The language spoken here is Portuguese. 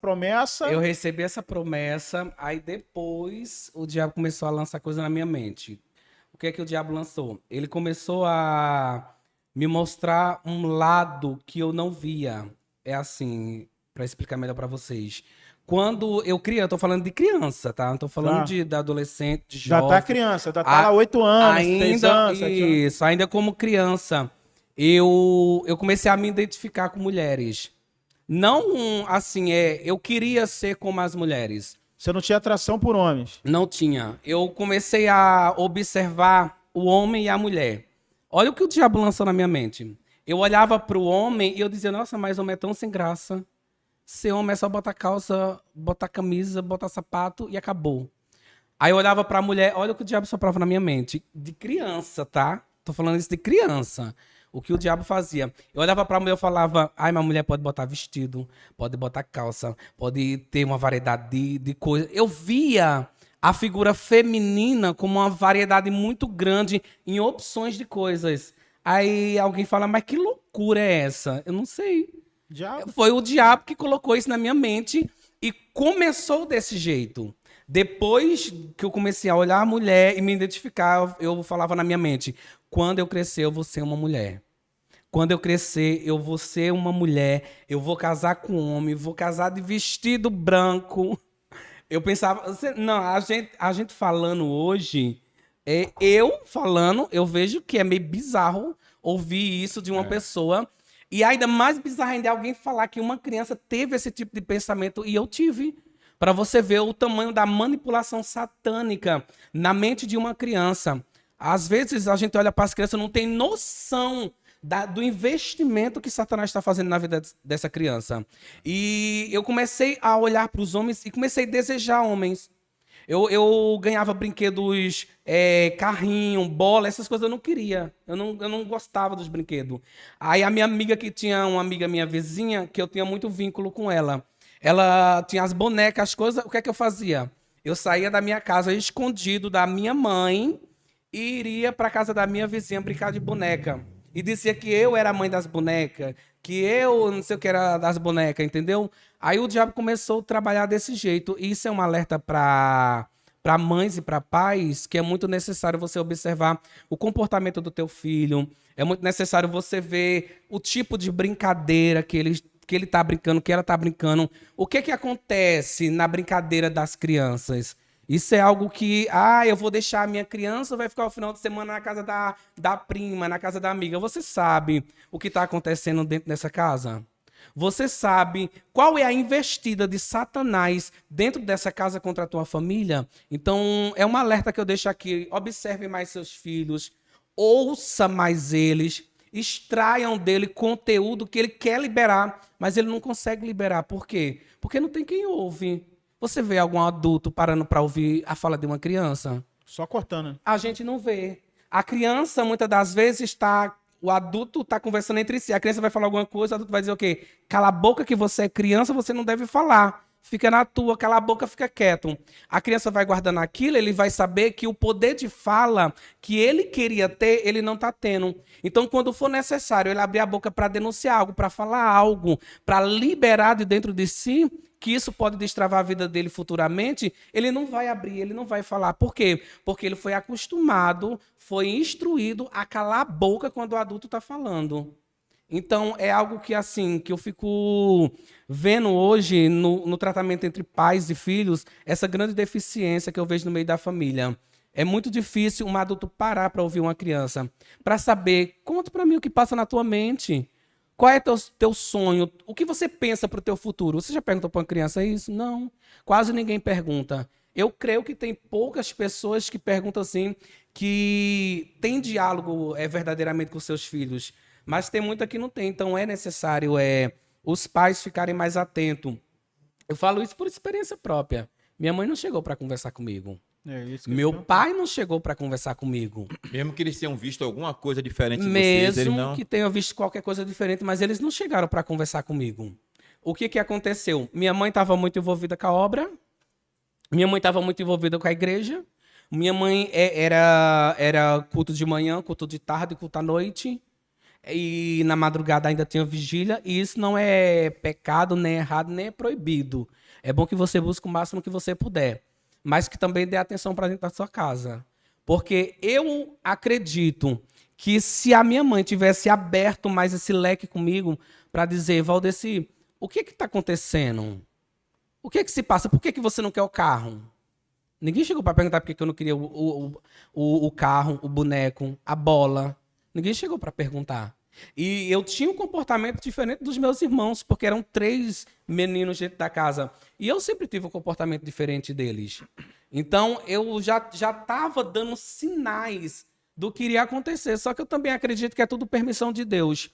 promessa. Eu recebi essa promessa, aí depois o diabo começou a lançar coisa na minha mente. O que é que o diabo lançou? Ele começou a me mostrar um lado que eu não via. É assim, para explicar melhor para vocês. Quando eu criança, eu tô falando de criança, tá? Não tô falando Tá. de adolescente, de Já tá jovem. criança, já tá lá A- 8 anos, 6 ainda, anos, 7 anos. isso, ainda como criança, eu comecei a me identificar com mulheres. Não assim, eu queria ser como as mulheres. Você não tinha atração por homens. Não tinha. Eu comecei a observar o homem e a mulher. Olha o que o diabo lançou na minha mente. Eu olhava para o homem e eu dizia, nossa, mas o homem é tão sem graça. Ser homem é só botar calça, botar camisa, botar sapato e acabou. Aí eu olhava pra mulher, olha o que o diabo soprava na minha mente. De criança, tá? Tô falando isso de criança. O que o diabo fazia? Eu olhava pra mulher e falava, ai, mas mulher pode botar vestido, pode botar calça, pode ter uma variedade de coisas. Eu via a figura feminina como uma variedade muito grande em opções de coisas. Aí alguém fala, mas que loucura é essa? Eu não sei. Diabo. Foi o diabo que colocou isso na minha mente e começou desse jeito. Depois que eu comecei a olhar a mulher e me identificar, eu falava na minha mente: quando eu crescer, eu vou ser uma mulher. Quando eu crescer, eu vou ser uma mulher. Eu vou casar com um homem, vou casar de vestido branco. Eu pensava, não, a gente falando hoje, eu falando, eu vejo que é meio bizarro ouvir isso de uma pessoa. E ainda mais bizarro ainda é alguém falar que uma criança teve esse tipo de pensamento e eu tive. Para você ver o tamanho da manipulação satânica na mente de uma criança. Às vezes a gente olha para as crianças e não tem noção do investimento que Satanás está fazendo na vida dessa criança. E eu comecei a olhar para os homens e comecei a desejar homens. Eu ganhava brinquedos, carrinho, bola, essas coisas eu não queria. Eu não gostava dos brinquedos. Aí a minha amiga, que tinha uma amiga minha vizinha, que eu tinha muito vínculo com ela. Ela tinha as bonecas, as coisas. O que é que eu fazia? Eu saía da minha casa escondido da minha mãe e iria para casa da minha vizinha brincar de boneca. E dizia que eu era a mãe das bonecas, que eu não sei o que era das bonecas, entendeu? Aí o diabo começou a trabalhar desse jeito. E isso é um alerta para mães e para pais, que é muito necessário você observar o comportamento do teu filho. É muito necessário você ver o tipo de brincadeira que ele tá brincando, que ela tá brincando. O que que acontece na brincadeira das crianças? Isso é algo que, eu vou deixar a minha criança, vai ficar o final de semana na casa da prima, na casa da amiga. Você sabe o que está acontecendo dentro dessa casa? Você sabe qual é a investida de Satanás dentro dessa casa contra a tua família? Então, é um alerta que eu deixo aqui. Observe mais seus filhos, ouça mais eles, extraiam dele conteúdo que ele quer liberar, mas ele não consegue liberar. Por quê? Porque não tem quem ouve. Você vê algum adulto parando para ouvir a fala de uma criança? Só cortando. A gente não vê. A criança, muitas das vezes, está. O adulto está conversando entre si. A criança vai falar alguma coisa, o adulto vai dizer o quê? Cala a boca que você é criança, você não deve falar. Fica na tua, cala a boca, fica quieto. A criança vai guardando aquilo, ele vai saber que o poder de fala que ele queria ter, ele não está tendo. Então, quando for necessário ele abrir a boca para denunciar algo, para falar algo, para liberar de dentro de si, que isso pode destravar a vida dele futuramente, ele não vai abrir, ele não vai falar. Por quê? Porque ele foi acostumado, foi instruído a calar a boca quando o adulto está falando. Então, é algo que, assim, que eu fico vendo hoje no tratamento entre pais e filhos, essa grande deficiência que eu vejo no meio da família. É muito difícil um adulto parar para ouvir uma criança, para saber, conta para mim o que passa na tua mente. Qual é teu sonho? O que você pensa para o teu futuro? Você já perguntou para uma criança isso? Não. Quase ninguém pergunta. Eu creio que tem poucas pessoas que perguntam assim, que tem diálogo verdadeiramente com seus filhos. Mas tem muita que não tem. Então é necessário os pais ficarem mais atentos. Eu falo isso por experiência própria. Minha mãe não chegou para conversar comigo. É isso que eu Meu te pergunto. pai não chegou para conversar comigo. Mesmo que eles tenham visto alguma coisa diferente de vocês, eles Mesmo não. que tenha visto qualquer coisa diferente, mas eles não chegaram para conversar comigo. O que que aconteceu? Minha mãe estava muito envolvida com a obra, minha mãe estava muito envolvida com a igreja, minha mãe era culto de manhã, culto de tarde, culto à noite. e na madrugada ainda tinha vigília, e isso não é pecado, nem é errado, nem é proibido. É bom que você busque o máximo que você puder, mas que também dê atenção para dentro da sua casa. Porque eu acredito que se a minha mãe tivesse aberto mais esse leque comigo para dizer, Valdeci, o que está acontecendo? O que se passa? Por que você não quer o carro? Ninguém chegou para perguntar por que eu não queria o carro, o boneco, a bola. Ninguém chegou para perguntar. E eu tinha um comportamento diferente dos meus irmãos, porque eram 3 meninos dentro da casa. E eu sempre tive um comportamento diferente deles. Então, eu já estava dando sinais do que iria acontecer. Só que eu também acredito que é tudo permissão de Deus.